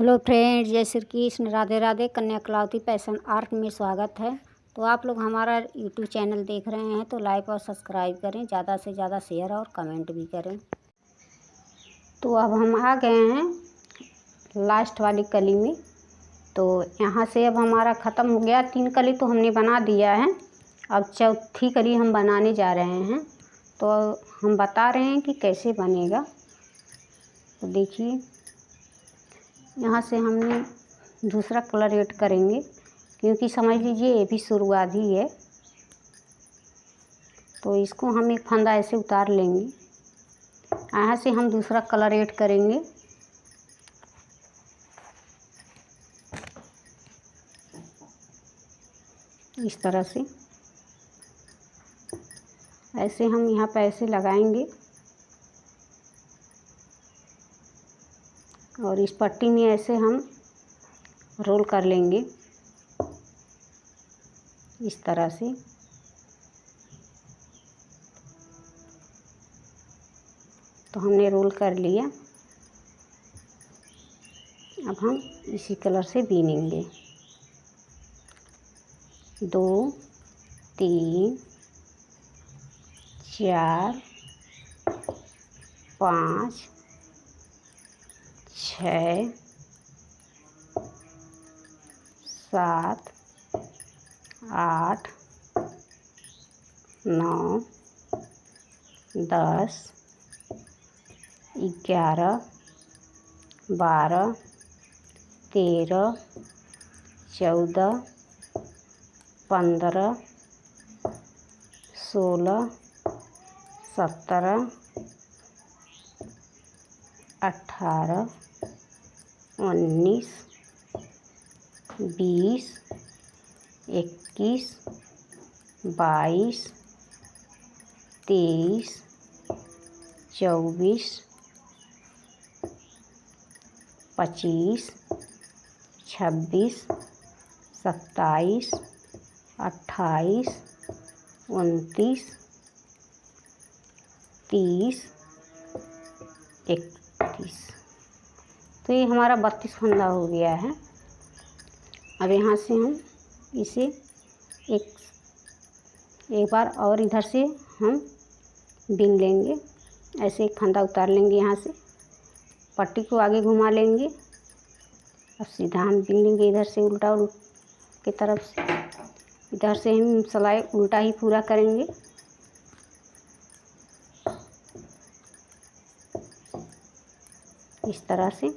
Hello friends, जय श्री कृष्ण, राधे राधे। कन्या Kalavati passion art में स्वागत है। तो आप लोग हमारा यूट्यूब चैनल देख रहे हैं तो लाइक और सब्सक्राइब करें, ज़्यादा से ज़्यादा शेयर और कमेंट भी करें। तो अब हम आ गए हैं लास्ट वाली कली में। तो यहाँ से अब हमारा ख़त्म हो गया, 3 कली तो हमने बना दिया है। अब चौथी कली हम बनाने जा रहे हैं। तो हम बता रहे हैं कि कैसे बनेगा। तो देखिए, यहाँ से हमने दूसरा कलर ऐड करेंगे, क्योंकि समझ लीजिए ये भी शुरुआत ही है। तो इसको हम एक फंदा ऐसे उतार लेंगे। यहाँ से हम दूसरा कलर ऐड करेंगे। इस तरह से ऐसे हम यहाँ पे ऐसे लगाएंगे और इस पट्टी में ऐसे हम रोल कर लेंगे इस तरह से। तो हमने रोल कर लिया। अब हम इसी कलर से बीनेंगे। 2 3 4 5 6 7 8 9 10 11 12 13 14 15 16 17 18 19 20 21 22 23 24 25 26 27 28 29 30 31। तो ये हमारा 32 फंदा हो गया है। अब यहाँ से हम इसे एक बार और इधर से हम बीन लेंगे। ऐसे एक फंदा उतार लेंगे, यहाँ से पट्टी को आगे घुमा लेंगे। अब सीधा हम बीन लेंगे इधर से उल्टा की तरफ से। इधर से हम सिलाई उल्टा ही पूरा करेंगे। इस तरह से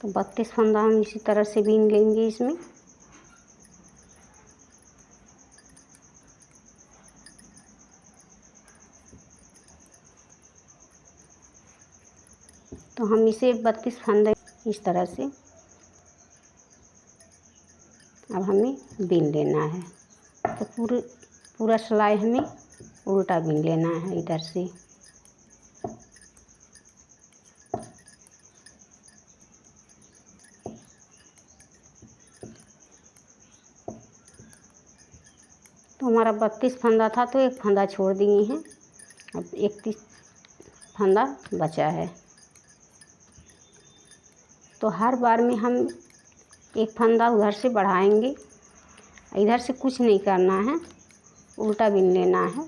तो 32 फंदा हम इसी तरह से बीन लेंगे इसमें। तो हम इसे 32 फंदे इस तरह से अब हमें बीन लेना है। तो पूरा सिलाई हमें उल्टा बीन लेना है इधर से। तो हमारा 32 फंदा था तो एक फंदा छोड़ दिए हैं। अब 31 फंदा बचा है। तो हर बार में हम एक फंदा उधर से बढ़ाएंगे। इधर से कुछ नहीं करना है, उल्टा बीन लेना है।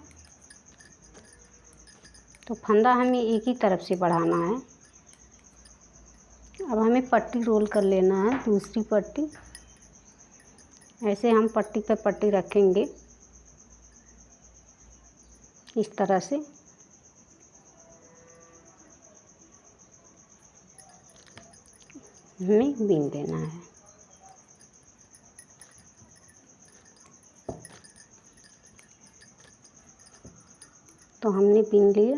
तो फंदा हमें एक ही तरफ से बढ़ाना है। अब हमें पट्टी रोल कर लेना है, दूसरी पट्टी। ऐसे हम पट्टी पे पट्टी रखेंगे इस तरह से। हमें बीन देना है। तो हमने बीन लिया।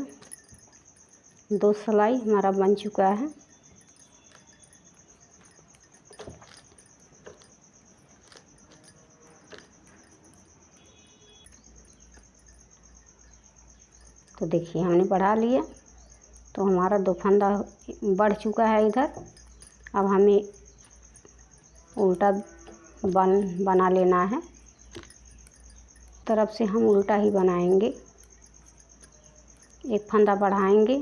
2 सिलाई हमारा बन चुका है। तो देखिए हमने बढ़ा लिया। तो हमारा 2 फंदा बढ़ चुका है इधर। अब हमें उल्टा बना लेना है। तरफ से हम उल्टा ही बनाएंगे, एक फंदा बढ़ाएंगे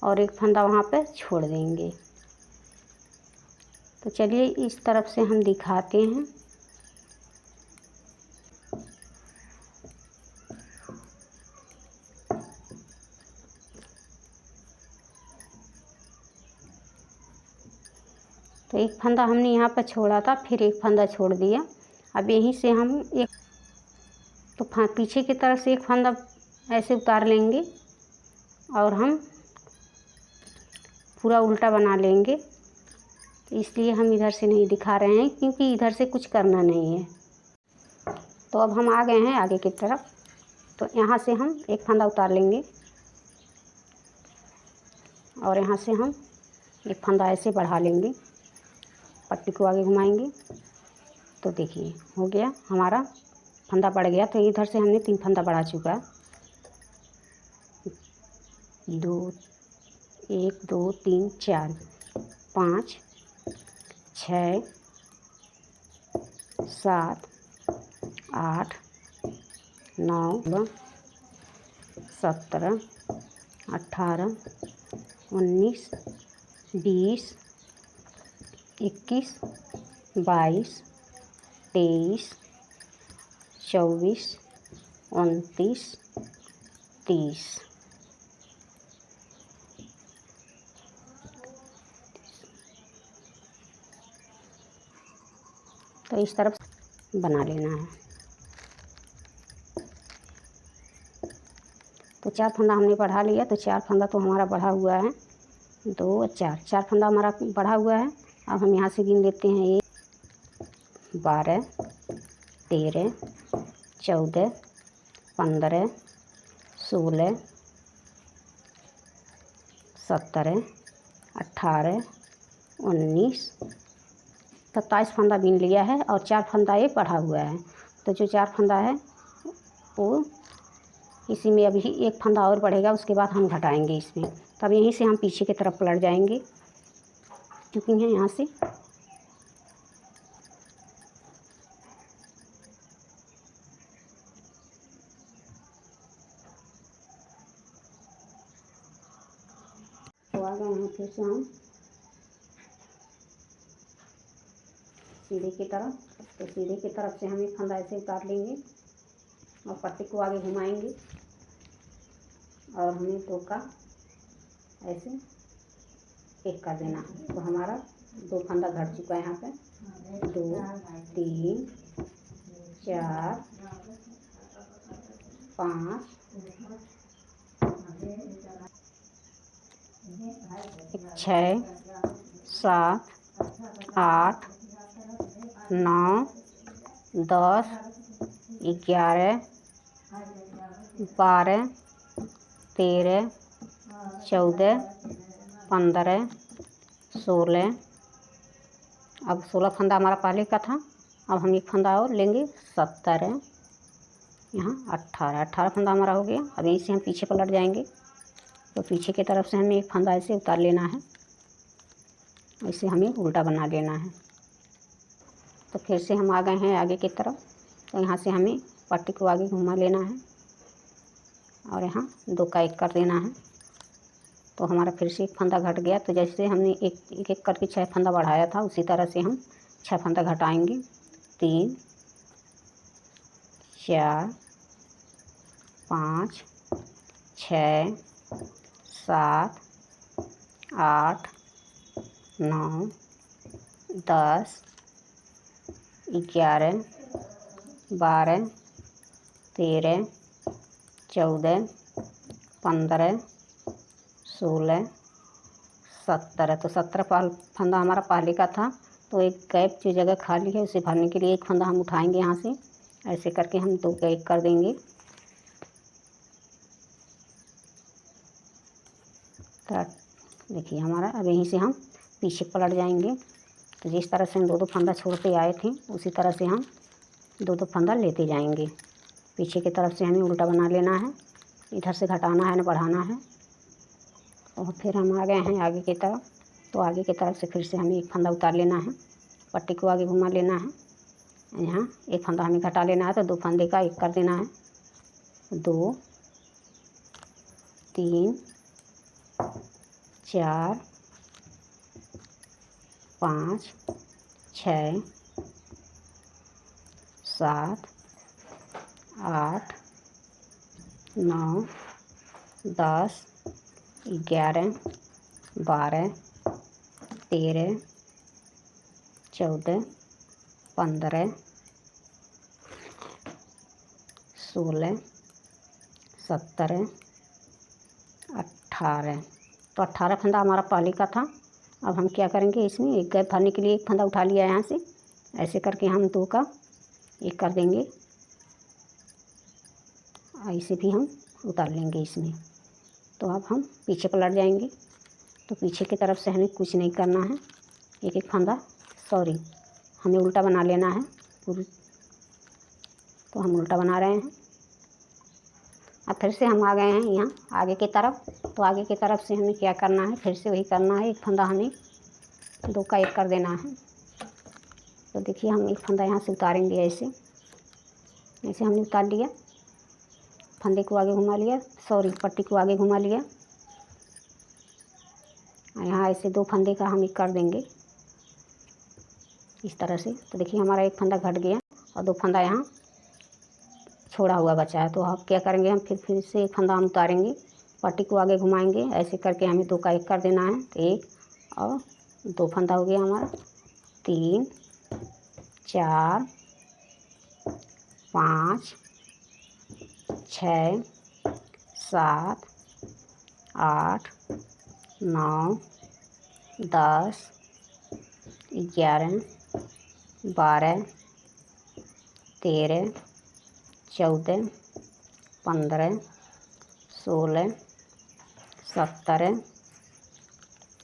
और एक फंदा वहाँ पे छोड़ देंगे। तो चलिए इस तरफ से हम दिखाते हैं। तो एक फंदा हमने यहाँ पर छोड़ा था, फिर एक फंदा छोड़ दिया। अब यहीं से हम एक तो पीछे की तरफ से एक फंदा ऐसे उतार लेंगे और हम पूरा उल्टा बना लेंगे। तो इसलिए हम इधर से नहीं दिखा रहे हैं, क्योंकि इधर से कुछ करना नहीं है। तो अब हम आ गए हैं आगे की तरफ। तो यहाँ से हम एक फंदा उतार लेंगे और यहाँ से हम एक फंदा ऐसे बढ़ा लेंगे, पट्टी को आगे घुमाएंगे। तो देखिए हो गया, हमारा फंदा बढ़ गया। तो इधर से हमने 3 फंदा बढ़ा चुका है। 1 2 3 4 5 6 7 8 9 17 18 19 20 21 22 23 24 29 30। तो इस तरफ बना लेना है। तो 4 फंदा हमने बढ़ा लिया। तो 4 फंदा तो हमारा बढ़ा हुआ है, 2 और 4 फंदा हमारा बढ़ा हुआ है। अब हम यहाँ से गिन लेते हैं 1 12 13 14 15 16 17 18 19 27 फंदा बीन लिया है और 4 फंदा ये बढ़ा हुआ है। तो जो 4 फंदा है वो इसी में अभी एक फंदा और बढ़ेगा, उसके बाद हम घटाएंगे इसमें। तब यहीं से हम पीछे की तरफ पलट जाएंगे, क्योंकि है यहाँ से तो आ गए हैं। फिर से हम सीधे की तरफ। तो सीधे की तरफ से हम एक फंदा ऐसे उतार लेंगे और पट्टी को आगे घुमाएंगे और हमें 2 का ऐसे एक कर देना है। तो हमारा 2 फंदा घट चुका है। यहाँ पे 2 3 4 5 6 7 8 9 10 11 12 13 14 15 16। अब 16 फंदा हमारा पहले का था। अब हम एक फंदा और लेंगे, 17 यहाँ 18 फंदा हमारा हो गया। अब यहीं से हम पीछे पलट जाएंगे। तो पीछे की तरफ से हमें एक फंदा ऐसे उतार लेना है, ऐसे हमें उल्टा बना लेना है। तो फिर से हम आ गए हैं आगे की तरफ। तो यहाँ से हमें पट्टी को आगे घुमा लेना है और यहाँ 2 का 1 कर देना है। तो हमारा फिर से एक फंदा घट गया। तो जैसे हमने एक एक करके 6 फंदा बढ़ाया था, उसी तरह से हम 6 फंदा घटाएंगे। 3 4 5 6 7 8 9 10 11 12 13 14 15 16 17। तो 17 फंदा हमारा पहले का था। तो एक गैप जो जगह खाली है उसे भरने के लिए एक फंदा हम उठाएंगे यहाँ से, ऐसे करके हम 2 का 1 कर देंगे। तो देखिए हमारा अब यहीं से हम पीछे पलट जाएंगे। तो जिस तरह से हम 2 फंदा छोड़ते आए थे, उसी तरह से हम 2 फंदा लेते जाएंगे। पीछे की तरफ से हमें उल्टा बना लेना है, इधर से घटाना है न बढ़ाना है। तो फिर हम आ गए हैं आगे की तरफ। तो आगे की तरफ से फिर से हमें एक फंदा उतार लेना है, पट्टी को आगे घुमा लेना है। यहाँ एक फंदा हमें घटा लेना है, तो 2 फंदे का एक कर देना है। 2 3 4 5 6 7 8 9 10 11 12 13 14 15 16 17 18। तो 18 फंदा हमारा पहले का था। अब हम क्या करेंगे, इसमें एक गैप भरने के लिए एक फंदा उठा लिया है यहाँ से, ऐसे करके हम 2 का एक कर देंगे। ऐसे भी हम उतार लेंगे इसमें। तो अब हम पीछे पलट जाएंगे। तो पीछे की तरफ से हमें कुछ नहीं करना है, एक एक फंदा हमें उल्टा बना लेना है पूरी। तो हम उल्टा बना रहे हैं। अब फिर से हम आ गए हैं यहाँ आगे की तरफ। तो आगे की तरफ से हमें क्या करना है, फिर से वही करना है, एक फंदा हमें 2 का एक कर देना है। तो देखिए हम एक फंदा यहाँ से उतारेंगे, ऐसे हमने उतार लिया, फंदे को आगे घुमा लिया, पट्टी को आगे घुमा लिया। यहाँ ऐसे 2 फंदे का हम एक कर देंगे इस तरह से। तो देखिए हमारा एक फंदा घट गया और 2 फंदा यहाँ छोड़ा हुआ बचा है। तो अब क्या करेंगे, हम फिर से एक फंदा हम उतारेंगे, पट्टी को आगे घुमाएंगे, ऐसे करके हमें 2 का एक कर देना है। तो 1 और 2 फंदा हो गया हमारा। 3 4 5 6 7 8 9 10 11 12 13 14 15 16 17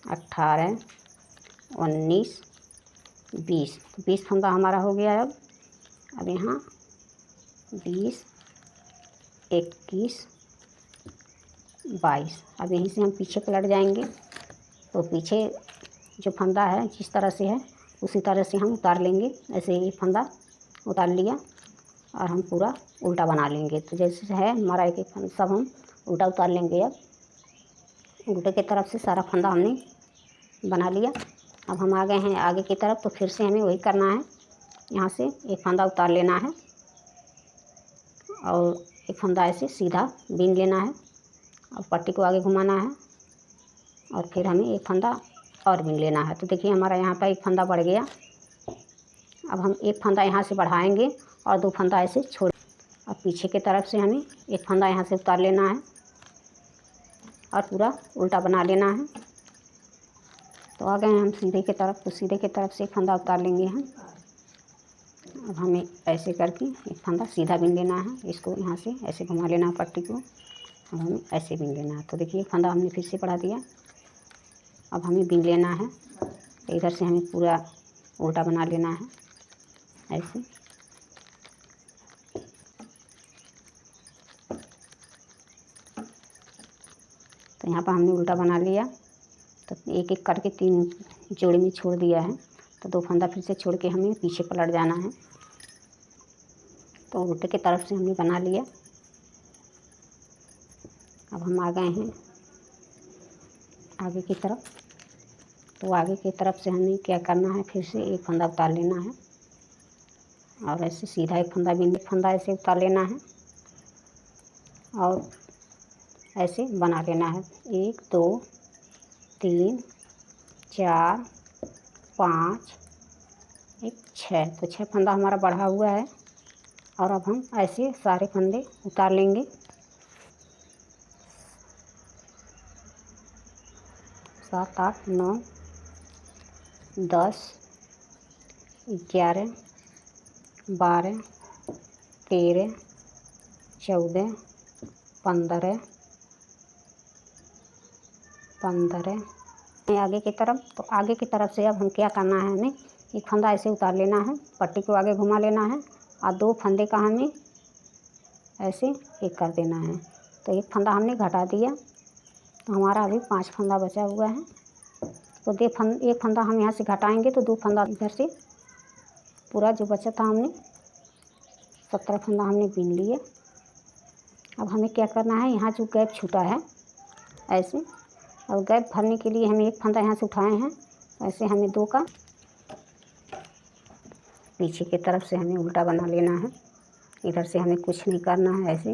18 19 20। 20 फंदा हमारा हो गया। अब यहाँ 20 21 22। अब यहीं से हम पीछे पलट जाएंगे। तो पीछे जो फंदा है जिस तरह से है उसी तरह से हम उतार लेंगे। ऐसे ही फंदा उतार लिया और हम पूरा उल्टा बना लेंगे। तो जैसे है हमारा एक एक फंदा सब हम उल्टा उतार लेंगे। अब उल्टे की तरफ से सारा फंदा हमने बना लिया। अब हम आ गए हैं आगे की तरफ। तो फिर से हमें वही करना है, यहाँ से एक फंदा उतार लेना है और एक फंदा ऐसे सीधा बीन लेना है और पट्टी को आगे घुमाना है और फिर हमें एक फंदा और बीन लेना है। तो देखिए हमारा यहाँ पर एक फंदा बढ़ गया। अब हम एक फंदा यहाँ से बढ़ाएंगे और 2 फंदा ऐसे छोड़। अब पीछे की तरफ से हमें एक फंदा यहाँ से उतार लेना है और पूरा उल्टा बना लेना है। तो आ गए हम सीधे की तरफ। तो सीधे की तरफ से एक फंदा उतार लेंगे हम। अब हमें ऐसे करके एक फंदा सीधा बीन लेना है, इसको यहाँ से ऐसे घुमा लेना है पट्टी को, अब हमें ऐसे बीन लेना है। तो देखिए एक फंदा हमने फिर से बढ़ा दिया। अब हमें बीन लेना है, तो इधर से हमें पूरा उल्टा बना लेना है ऐसे। तो यहाँ पर हमने उल्टा बना लिया। तो एक एक करके 3 जोड़ी में छोड़ दिया है। तो 2 फंदा फिर से छोड़ के हमें पीछे पलट जाना है। तो उल्टे की तरफ से हमने बना लिया। अब हम आ गए हैं आगे की तरफ। तो आगे की तरफ से हमें क्या करना है, फिर से एक फंदा उतार लेना है और ऐसे सीधा एक फंदा ऐसे उतार लेना है और ऐसे बना लेना है। 1 2 3 4 5 6। तो 6 फंदा हमारा बढ़ा हुआ है और अब हम ऐसे सारे फंदे उतार लेंगे। 7 8 9 10 11 12 13 14 15 आगे की तरफ। तो आगे की तरफ से अब हम क्या करना है, हमें एक फंदा ऐसे उतार लेना है, पट्टी को आगे घुमा लेना है और 2 फंदे का हमें ऐसे एक कर देना है। तो एक फंदा हमने घटा दिया तो हमारा अभी 5 फंदा बचा हुआ है। तो एक फंदा हम यहाँ से घटाएंगे तो 2 फंदा इधर से पूरा जो बचा था हमने 17 फंदा हमने बीन लिए। अब हमें क्या करना है, यहाँ जो गैप छूटा है ऐसे, और गैप भरने के लिए हमें एक फंदा यहाँ से उठाए हैं, ऐसे हमें 2 का पीछे की तरफ से हमें उल्टा बना लेना है। इधर से हमें कुछ नहीं करना है, ऐसे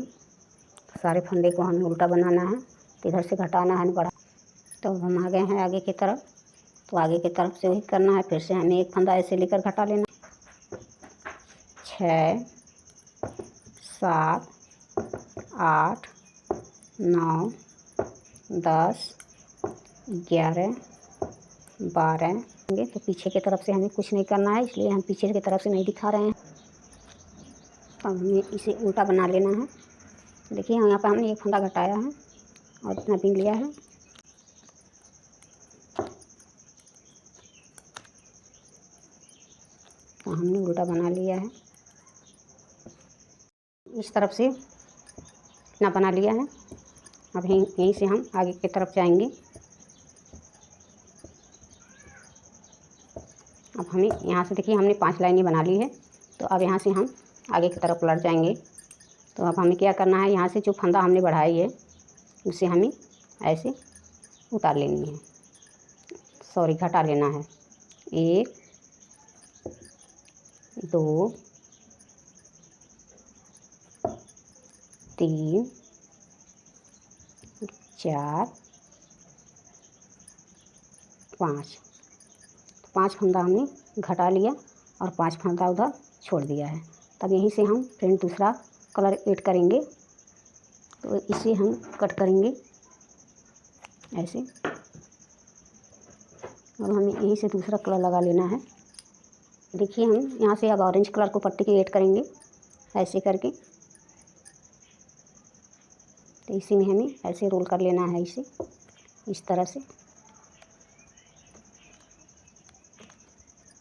सारे फंदे को हमें उल्टा बनाना है। तो इधर से घटाना है बढ़ा। तो हम आ गए हैं आगे की तरफ, तो आगे की तरफ से वही करना है। फिर से हमें एक फंदा ऐसे लेकर घटा लेना। 6 7 8 9 10 11 12। तो पीछे की तरफ से हमें कुछ नहीं करना है, इसलिए हम पीछे की तरफ से नहीं दिखा रहे हैं। तो हमें इसे उल्टा बना लेना है। देखिए यहाँ पर हमने एक फंदा घटाया है और इतना बीन लिया है। तो हमने उल्टा बना लिया है। इस तरफ से इतना बना लिया है। अब यहीं से हम आगे की तरफ जाएंगे। अब हमें यहाँ से देखिए हमने 5 लाइनें बना ली है। तो अब यहाँ से हम आगे की तरफ पलट जाएंगे। तो अब हमें क्या करना है, यहाँ से जो फंदा हमने बढ़ाई है उसे हमें ऐसे उतार लेनी है, सॉरी घटा लेना है। 1 2 3 4 5। 5 फंदा हमने घटा लिया और 5 फंदा उधर छोड़ दिया है। तब यहीं से हम फ्रेंड दूसरा कलर ऐड करेंगे। तो इसे हम कट करेंगे ऐसे, और हमें यहीं से दूसरा कलर लगा लेना है। देखिए हम यहाँ से अब ऑरेंज कलर को पट्टी की ऐड करेंगे ऐसे करके। तो इसी में हमें ऐसे रोल कर लेना है, इसे इस तरह से।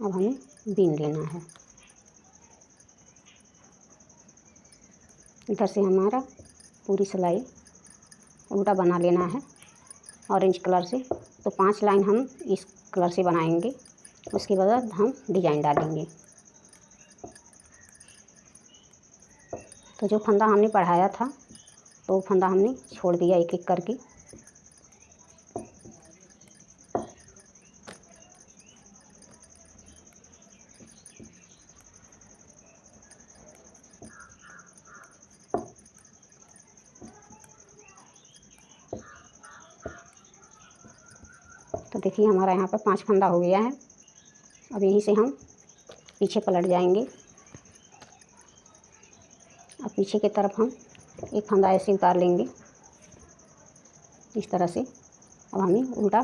अब हमें बीन लेना है। इधर से हमारा पूरी सिलाई उल्टा बना लेना है ऑरेंज कलर से। तो 5 लाइन हम इस कलर से बनाएंगे, उसके बाद हम डिजाइन डालेंगे। तो जो फंदा हमने बढ़ाया था तो वो फंदा हमने छोड़ दिया एक एक करके। तो देखिए हमारा यहाँ पर 5 फंदा हो गया है। अब यहीं से हम पीछे पलट जाएंगे। अब पीछे की तरफ हम एक फंदा ऐसे उतार लेंगे इस तरह से। अब हमें उल्टा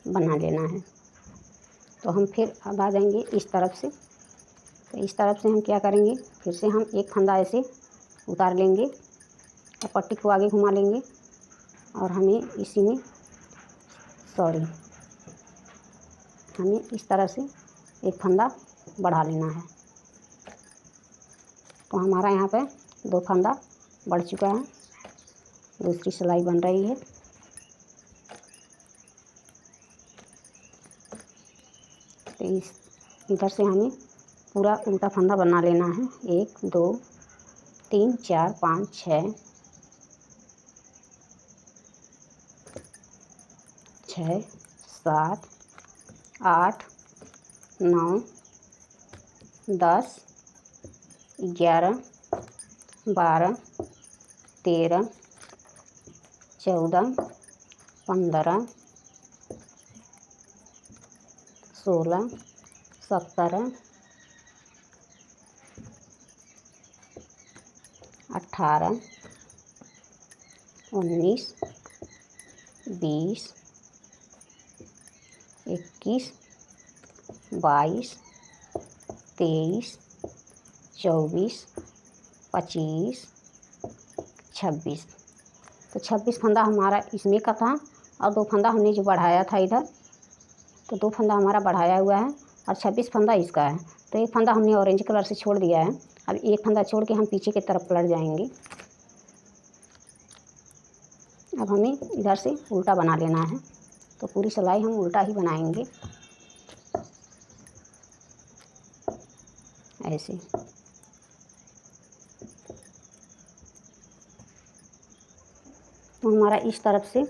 बना लेना है। तो हम फिर अब आ जाएंगे इस तरफ से। तो इस तरफ से हम क्या करेंगे, फिर से हम एक फंदा ऐसे उतार लेंगे और पट्टी को आगे घुमा लेंगे, और हमें इसी में हमें इस तरह से एक फंदा बढ़ा लेना है। तो हमारा यहाँ पे 2 फंदा बढ़ चुका है, दूसरी सिलाई बन रही है। तो इधर से हमें पूरा उल्टा फंदा बना लेना है। 1 2 3 4 5 6 7 8 9 10 11 12 13 14 15 16 17 18 19 20 21 22 23 24 25 26। तो 26 फंदा हमारा इसमें का था, और 2 फंदा हमने जो बढ़ाया था इधर, तो 2 फंदा हमारा बढ़ाया हुआ है और 26 फंदा इसका है। तो एक फंदा हमने ऑरेंज कलर से छोड़ दिया है। अब एक फंदा छोड़ के हम पीछे की तरफ पलट जाएंगे। अब हमें इधर से उल्टा बना लेना है। तो पूरी सिलाई हम उल्टा ही बनाएंगे, ऐसे। तो हमारा इस तरफ से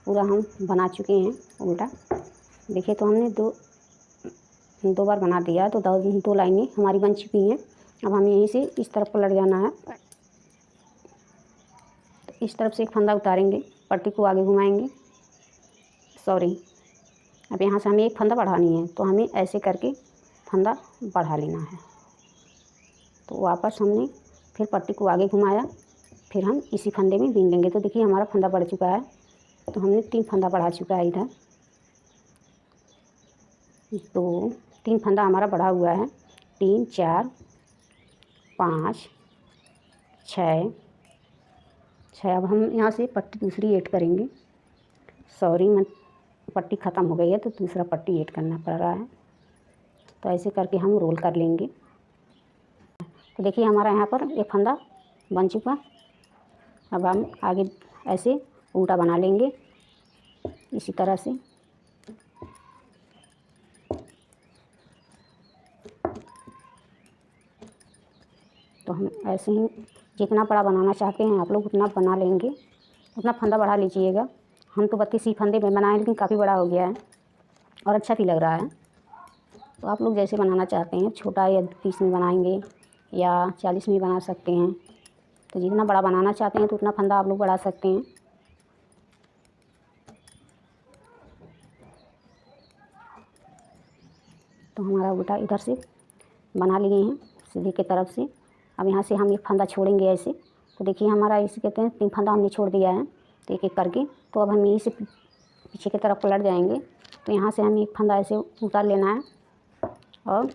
पूरा हम बना चुके हैं उल्टा। देखिए, तो हमने दो बार बना दिया, तो दो लाइनें हमारी बन चुकी हैं। अब हमें यहीं से इस तरफ पलट जाना है। तो इस तरफ से एक फंदा उतारेंगे, पट्टी को आगे घुमाएंगे, सॉरी, अब यहाँ से हमें एक फंदा बढ़ानी है, तो हमें ऐसे करके फंदा बढ़ा लेना है। तो वापस हमने फिर पट्टी को आगे घुमाया, फिर हम इसी फंदे में बीन लेंगे। तो देखिए, हमारा फंदा बढ़ चुका है। तो हमने 3 फंदा बढ़ा चुका है इधर। तो 3 फंदा हमारा बढ़ा हुआ है। 3 4 5 6। अब हम यहाँ से पट्टी दूसरी ऐड करेंगे। सॉरी, मैं पट्टी ख़त्म हो गई है, तो दूसरा पट्टी ऐड करना पड़ रहा है। तो ऐसे करके हम रोल कर लेंगे। तो देखिए, हमारा यहाँ पर एक फंदा बन चुका। अब हम आगे ऐसे उल्टा बना लेंगे, इसी तरह से। तो हम ऐसे ही जितना बड़ा बनाना चाहते हैं आप लोग उतना बना लेंगे, उतना फंदा बढ़ा लीजिएगा। हम तो 32 ही फंदे में बनाए, लेकिन काफ़ी बड़ा हो गया है और अच्छा भी लग रहा है। तो आप लोग जैसे बनाना चाहते हैं, छोटा या 30 में बनाएंगे या 40 में बना सकते हैं। तो जितना बड़ा बनाना चाहते हैं तो उतना फंदा आप लोग बढ़ा सकते हैं। तो हमारा उल्टा इधर से बना लिए हैं सीधे की तरफ से। अब यहाँ से हम एक फंदा छोड़ेंगे ऐसे। तो देखिए, हमारा इसे कहते हैं 3 फंदा हमने छोड़ दिया है, तो एक एक करके। तो अब हम यहीं से पीछे की तरफ पलट जाएंगे। तो यहाँ से हमें एक फंदा ऐसे उतार लेना है और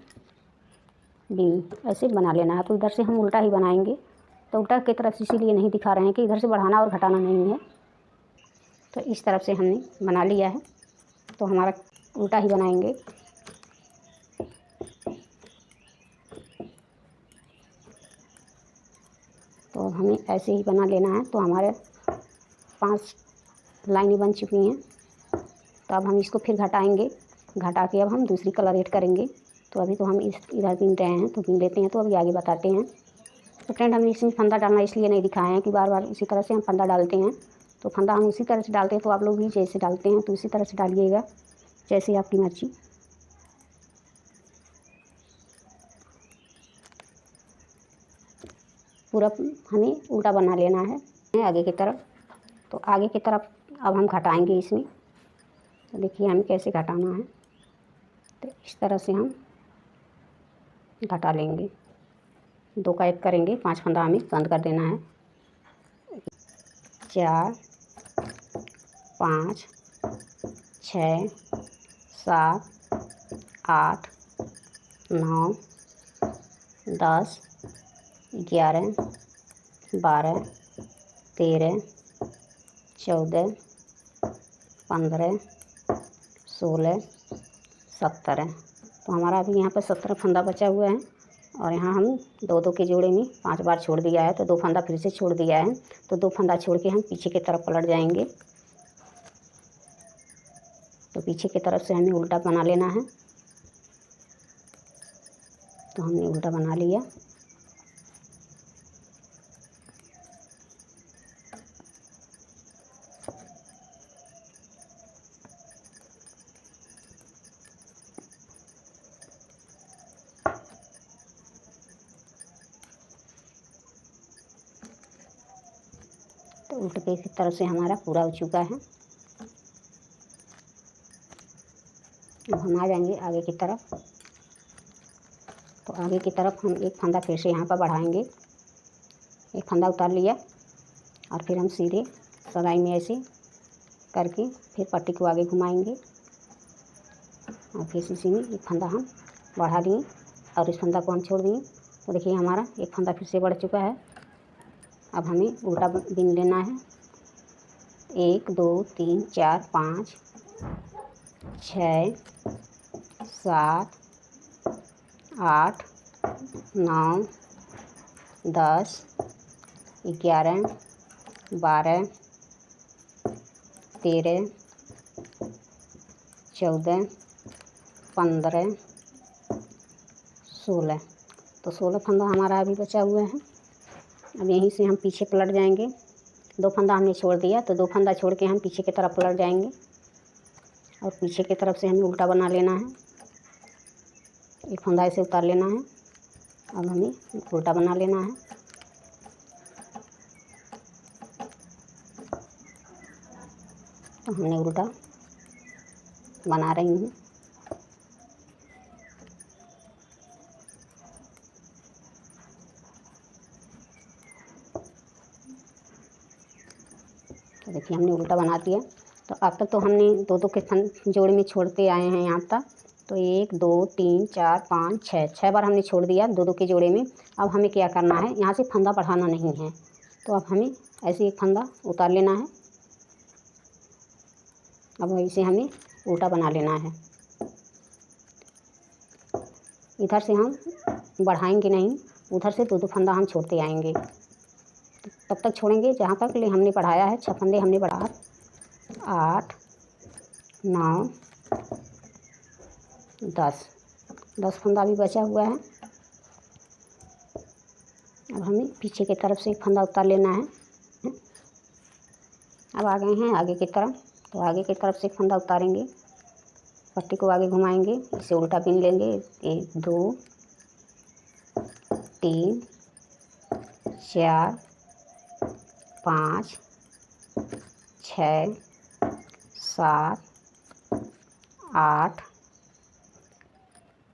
बीन ऐसे बना लेना है। तो इधर से हम उल्टा ही बनाएंगे। तो उल्टा की तरफ से इसीलिए नहीं दिखा रहे हैं कि इधर से बढ़ाना और घटाना नहीं है। तो इस तरफ से हमने बना लिया है, तो हमारा उल्टा ही बनाएंगे। तो हमें ऐसे ही बना लेना है। तो हमारे 5 लाइनें बन चुकी हैं। तो अब हम इसको फिर घटाएंगे, घटा के अब हम दूसरी कलर ऐड करेंगे। तो अभी तो हम इधर बीन रहे हैं, तो बीन लेते हैं, तो अभी आगे बताते हैं। तो फ्रेंड, हमने इसमें फंदा डालना इसलिए नहीं दिखाए हैं कि बार बार उसी तरह से हम फंदा डालते हैं। तो फंदा हम उसी तरह से डालते हैं, तो आप लोग भी जैसे डालते हैं तो उसी तरह से डालिएगा, जैसे आपकी मर्जी। पूरा हमें उल्टा बना लेना है आगे की तरफ। तो आगे की तरफ अब हम घटाएंगे इसमें। तो देखिए, हमें कैसे घटाना है। तो इस तरह से हम घटा लेंगे, 2 का एक करेंगे, 5 फंदा हमें बंद कर देना है। 4 5 6 7 8 9 10 11 12 13 14 15 16 17। तो हमारा अभी यहाँ पर 17 फंदा बचा हुआ है। और यहाँ हम 2-2 के जोड़े में 5 बार छोड़ दिया है, तो 2 फंदा फिर से छोड़ दिया है। तो 2 फंदा छोड़ के हम पीछे की तरफ पलट जाएंगे। तो पीछे की तरफ से हमें उल्टा बना लेना है। तो हमने उल्टा बना लिया। तो उल्टे की तरफ से हमारा पूरा हो चुका है। अब हम आ जाएंगे आगे की तरफ। तो आगे की तरफ हम एक फंदा फिर से यहाँ पर बढ़ाएंगे, एक फंदा उतार लिया और फिर हम सीधे सगाई में ऐसे करके फिर पट्टी को आगे घुमाएंगे और फिर इसी में एक फंदा हम बढ़ा दिए और इस फंदा को हम छोड़ दिए। तो देखिए, हमारा एक फंदा फिर से बढ़ चुका है। अब हमें उल्टा बीन लेना है। 1 2 3 4 5 6 7 8 9 10 11 12, 13, 14, 15, 16। तो 16 फंदा हमारा अभी बचा हुआ है। अब यहीं से हम पीछे पलट जाएंगे। 2 फंदा हमने छोड़ दिया, तो 2 फंदा छोड़ के हम पीछे की तरफ पलट जाएंगे और पीछे की तरफ से हमें उल्टा बना लेना है। एक फंदा ऐसे उतार लेना है। अब हमें उल्टा बना लेना है। तो हमने उल्टा बना रही हूँ। तो देखिए हमने उल्टा बना दिया। तो अब तक तो हमने 2-2 के फंद जोड़ में छोड़ते आए हैं यहाँ तक। तो 1 2 3 4 5 6 बार हमने छोड़ दिया 2-2 के जोड़े में। अब हमें क्या करना है, यहाँ से फंदा बढ़ाना नहीं है। तो अब हमें ऐसे एक फंदा उतार लेना है। अब इसे हमें उल्टा बना लेना है। इधर से हम बढ़ाएंगे नहीं, उधर से 2-2 फंदा हम छोड़ते आएंगे। तब तक छोड़ेंगे जहाँ तक ले हमने बढ़ाया है। 6 फंदे हमने बढ़ा, 8 9 10 फंदा भी बचा हुआ है। अब हमें पीछे की तरफ से एक फंदा उतार लेना है। अब आ गए हैं आगे की तरफ। तो आगे की तरफ से एक फंदा उतारेंगे, पट्टी को आगे घुमाएंगे, इसे उल्टा बीन लेंगे। 1 2 3 4 5 6 7 8।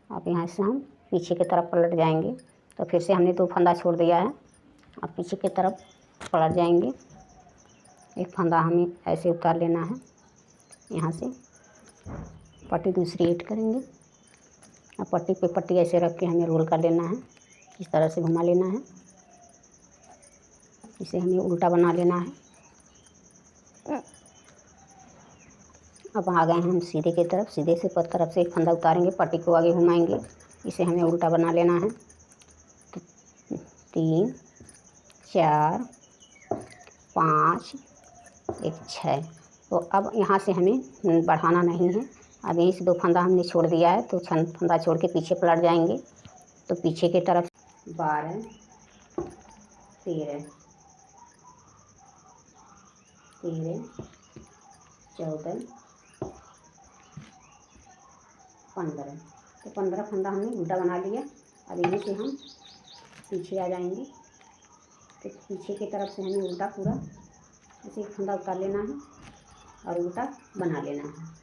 अब यहाँ से हम पीछे की तरफ पलट जाएंगे। तो फिर से हमने 2 फंदा छोड़ दिया है। अब पीछे की तरफ पलट जाएंगे। एक फंदा हमें ऐसे उतार लेना है। यहाँ से पट्टी दूसरी ऐड करेंगे। अब पट्टी पे पट्टी ऐसे रख के हमें रोल कर लेना है। इस तरह से घुमा लेना है। इसे हमें उल्टा बना लेना है। अब आ गए हैं हम सीधे की तरफ। सीधे से तरफ से एक फंदा उतारेंगे, पट्टी को आगे घुमाएंगे, इसे हमें उल्टा बना लेना है। 3 4 5 1 6। तो अब यहाँ से हमें बढ़ाना नहीं है। अब यहीं से 2 फंदा हमने छोड़ दिया है, तो 6 फंदा छोड़ के पीछे पलट जाएंगे। तो पीछे की तरफ 12 13 14 15। तो 15 फंदा हमने उल्टा बना लिया। अब यहीं से हम पीछे आ जाएंगे। तो पीछे की तरफ से हमें उल्टा पूरा ऐसे एक फंदा उतार लेना है और उल्टा बना लेना है।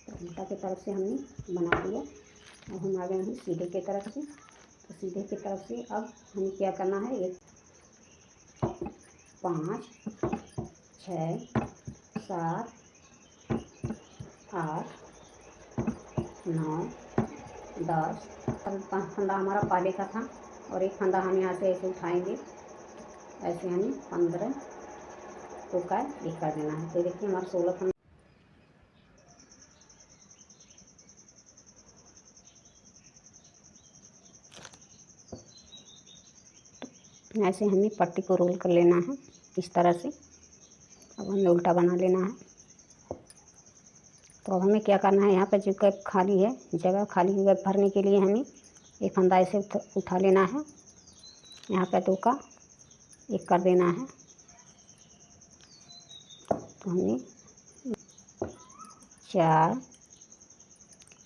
तो उल्टा की तरफ से हमने बना दिया। अब हम आ गए हैं सीधे की तरफ से। तो सीधे की तरफ से अब हमें क्या करना है, 1 5 6 7 8 9 10। 5 फंदा हमारा पहले का था और एक फंदा हम यहाँ से ऐसे उठाएंगे। ऐसे हमें 15 को का एक कर देना है। तो देखिए हमारा 16 फंदा। ऐसे हमें पट्टी को रोल कर लेना है इस तरह से। अब हमें उल्टा बना लेना है। तो अब हमें क्या करना है, यहाँ पर जो गैप खाली है, जगह खाली गैप भरने के लिए हमें एक फंदा ऐसे उठा लेना है। यहाँ पर 2 का एक कर देना है। तो हमने 4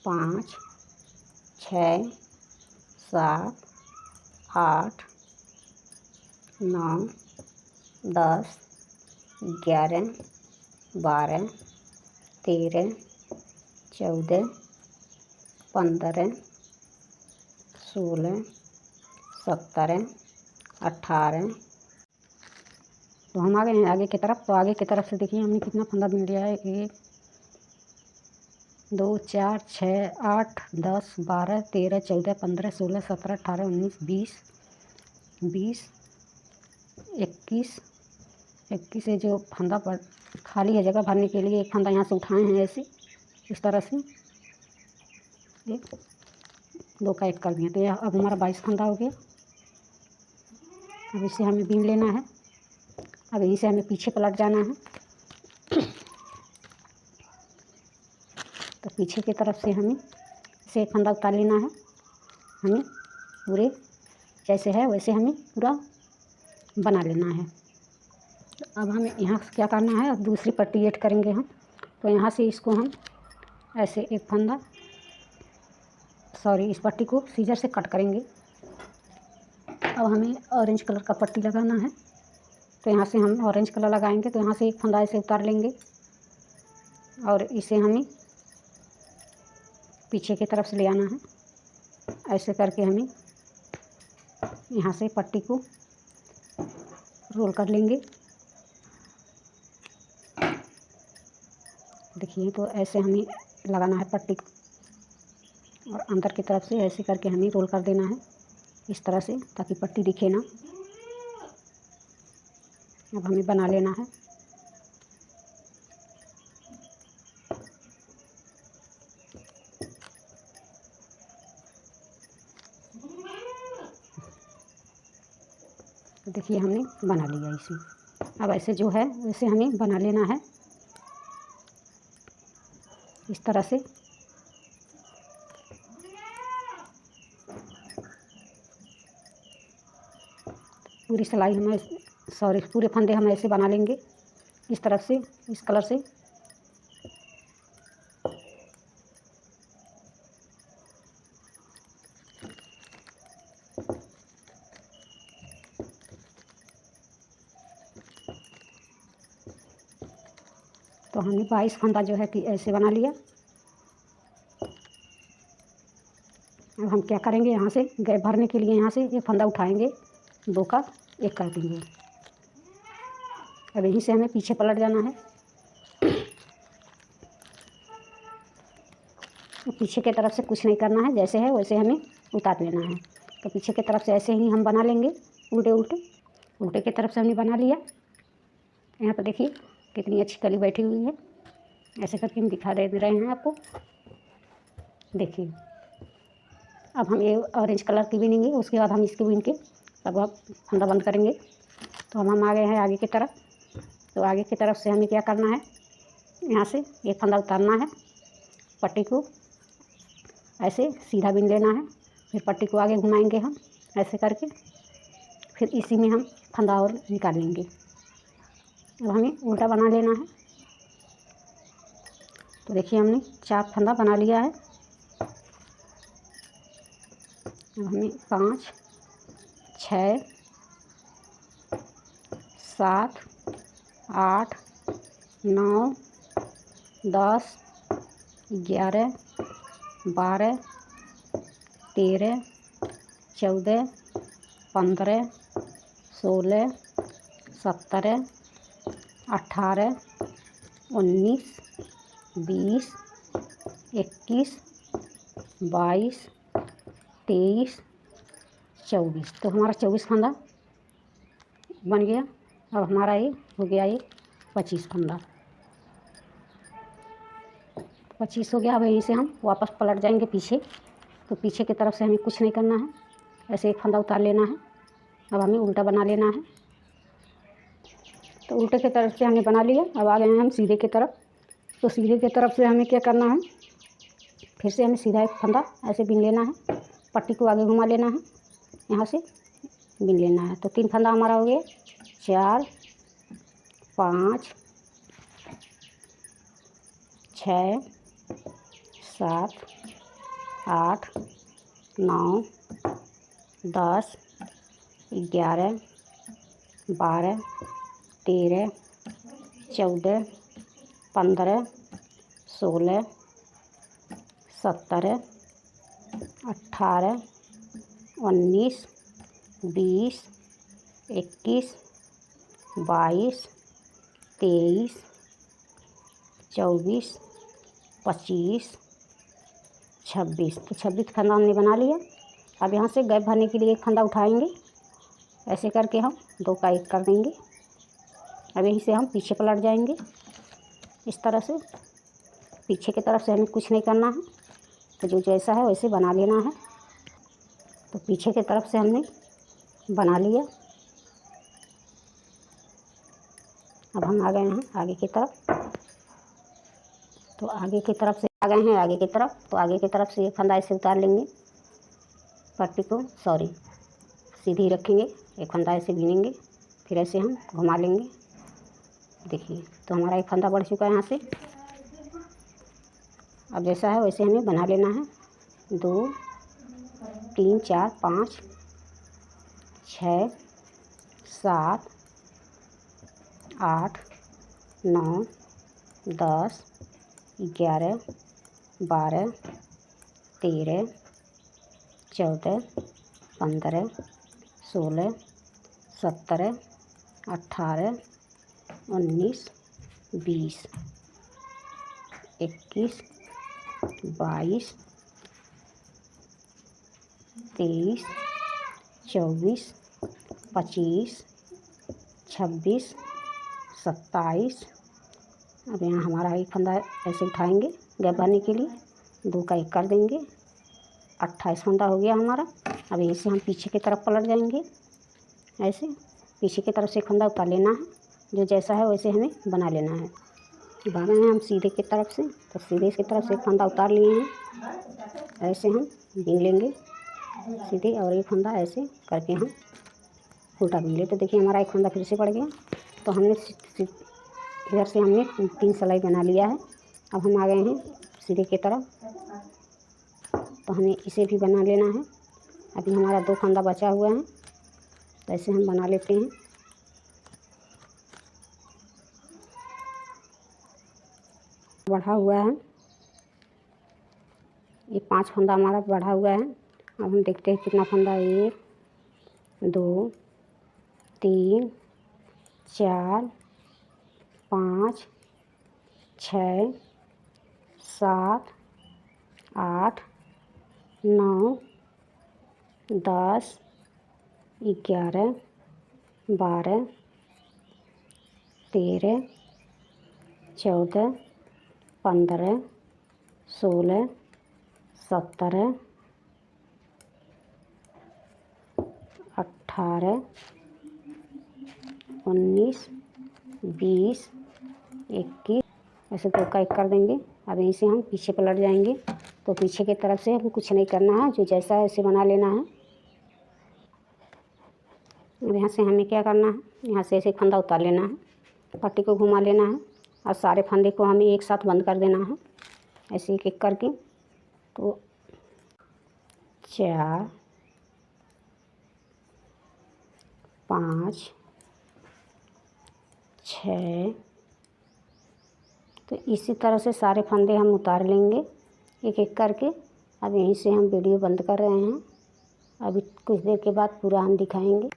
5 6 7 8 9 10 11 12 13 14 15 16 17 18। तो हम आ गए हैं आगे की तरफ। तो आगे की तरफ से देखिए हमने कितना फंदा बिन लिया है। 1 2 4 6 8 10 12 13 14 15 16 17 18 19 20 20 21 21 है जो फंदा पर खाली है जगह भरने के लिए। एक फंदा यहाँ से उठाए हैं ऐसे इस तरह से, 1 2 का एक कर दिया। तो यह अब हमारा 22 फंदा हो गया। अब इसे हमें बीन लेना है अब यहीं से हमें पीछे पलट जाना है। तो पीछे की तरफ से हमें इसे एक फंदा उतार लेना है। हमें पूरे जैसे है वैसे हमें पूरा बना लेना है। तो अब हमें यहाँ से क्या करना है, अब दूसरी पट्टी ऐड करेंगे हम। तो यहाँ से इसको हम ऐसे एक फंदा इस पट्टी को सीजर से कट करेंगे। अब हमें ऑरेंज कलर का पट्टी लगाना है। तो यहाँ से हम ऑरेंज कलर लगाएंगे। तो यहाँ से एक फंदा ऐसे उतार लेंगे और इसे हमें पीछे की तरफ से ले आना है। ऐसे करके हमें यहाँ से पट्टी को रोल कर लेंगे। देखिए, तो ऐसे हमें लगाना है पट्टी को और अंदर की तरफ से ऐसे करके हमें रोल कर देना है इस तरह से, ताकि पट्टी दिखे ना। अब हमें बना लेना है। तो देखिए, हमने बना लिया इसमें। अब ऐसे जो है वैसे हमें बना लेना है इस तरह से। पूरी सिलाई हमें पूरे फंदे हम ऐसे बना लेंगे इस तरफ से, इस कलर से। तो हमने 22 फंदा जो है कि ऐसे बना लिया। अब हम क्या करेंगे, यहाँ से गैप भरने के लिए यहाँ से एक फंदा उठाएंगे, 2 का 1 कर देंगे। अब यहीं से हमें पीछे पलट जाना है। तो पीछे की तरफ से कुछ नहीं करना है, जैसे है वैसे हमें उतार लेना है। तो पीछे की तरफ से ऐसे ही हम बना लेंगे, उल्टे की तरफ से हमने बना लिया। यहाँ पर देखिए कितनी अच्छी कली बैठी हुई है। ऐसे करके हम दिखा दे रहे हैं आपको। देखिए, अब हम ये ऑरेंज कलर की बीनेंगे, उसके बाद हम इसकी बीन के तब आप फंदा बंद करेंगे। तो हम आ गए हैं आगे की तरफ। तो आगे की तरफ से हमें क्या करना है, यहाँ से एक फंदा उतारना है, पट्टी को ऐसे सीधा बीन लेना है। फिर पट्टी को आगे घुमाएंगे हम ऐसे करके, फिर इसी में हम फंदा और निकालेंगे। अब हमें उल्टा बना लेना है। तो देखिए, हमने 4 फंदा बना लिया है। अब हमें 5, 6, 7, 8, 9, 10, 11, 12, 13, 14, 15, 16, 17, 18, 19, 20, 21, 22, 23, 24। तो हमारा 24 फंदा बन गया। अब हमारा ये हो गया, ये 25 फंदा 25 हो गया। अब यहीं से हम वापस पलट जाएंगे पीछे। तो पीछे की तरफ से हमें कुछ नहीं करना है, ऐसे एक फंदा उतार लेना है। अब हमें उल्टा बना लेना है। तो उल्टे की तरफ से हमने बना लिया। अब आ गए हैं हम सीधे की तरफ। तो सीधे की तरफ से हमें क्या करना है, फिर से हमें सीधा एक फंदा ऐसे बीन लेना है, पट्टी को आगे घुमा लेना है, यहाँ से बीन लेना है। तो 3 फंदा हमारा हो गया। 4, 5, 6, 7, 8, 9, 10, 11, 12, 13, 14, 15, 16, 17, 18, 19, 20, 21, 22, 23, 24, 25, 26। तो 26 फंदा हमने बना लिया। अब यहाँ से गैप भरने के लिए एक फंदा उठाएंगे, ऐसे करके हम 2 का 1 कर देंगे। अब यहीं से हम पीछे पलट जाएंगे इस तरह से। पीछे की तरफ से हमें कुछ नहीं करना है, तो जो जैसा है वैसे बना लेना है। तो पीछे की तरफ से हमने बना लिया। अब हम आ गए हैं आगे की तरफ। तो आगे की तरफ से आ गए हैं आगे की तरफ, तो आगे की तरफ से ये फंदा ऐसे उतार लेंगे, पट्टी को सीधी रखेंगे, एक फंदा ऐसे बीनेंगे, फिर ऐसे हम घुमा लेंगे। देखिए तो हमारा एक फंदा बढ़ चुका है यहाँ से। अब जैसा है वैसे हमें बना लेना है। 2 3 4 5 6 7 8 9 10 11 12 13 14 15 16 17 18 19 20 21 22 23 24 25 26 27। अब यहाँ हमारा एक फंदा ऐसे उठाएंगे गैप भरने के लिए, 2 का 1 कर देंगे, 28 फंदा हो गया हमारा। अब यहीं से हम पीछे की तरफ पलट जाएंगे, ऐसे पीछे की तरफ से एक फंदा उतार लेना है, जो जैसा है वैसे हमें बना लेना है। भागे हैं हम सीधे की तरफ से, तो सीधे की तरफ से एक फंदा उतार लिए हैं, ऐसे हम बीन लेंगे सीधे, और एक फंदा ऐसे करके हम उल्टा बीन लेते। तो देखिए हमारा एक फंदा फिर से पड़ गया। तो हमने इधर से हमने 3 सिलाई बना लिया है। अब हम आ गए हैं सीधे की तरफ, तो हमें इसे भी बना लेना है। अभी हमारा 2 फंदा बचा हुआ है, तो ऐसे हम बना लेते हैं। बढ़ा हुआ है, ये 5 फंदा हमारा बढ़ा हुआ है। अब हम देखते हैं कितना फंदा है। 1 2 3 4 5 6 7 8 9 10 11 12 13 14 15 16 17 18 19 20 21। ऐसे 2 का 1 कर देंगे। अब यहीं से हम पीछे पलट जाएंगे, तो पीछे की तरफ से हमें कुछ नहीं करना है, जो जैसा है ऐसे बना लेना है। अब यहाँ से हमें क्या करना है, यहाँ से ऐसे फंदा उतार लेना है, पट्टी को घुमा लेना है, और सारे फंदे को हमें एक साथ बंद कर देना है, ऐसे एक एक करके। तो 4 5 6। तो इसी तरह से सारे फंदे हम उतार लेंगे एक एक करके। अब यहीं से हम वीडियो बंद कर रहे हैं, अभी कुछ देर के बाद पूरा हम दिखाएंगे।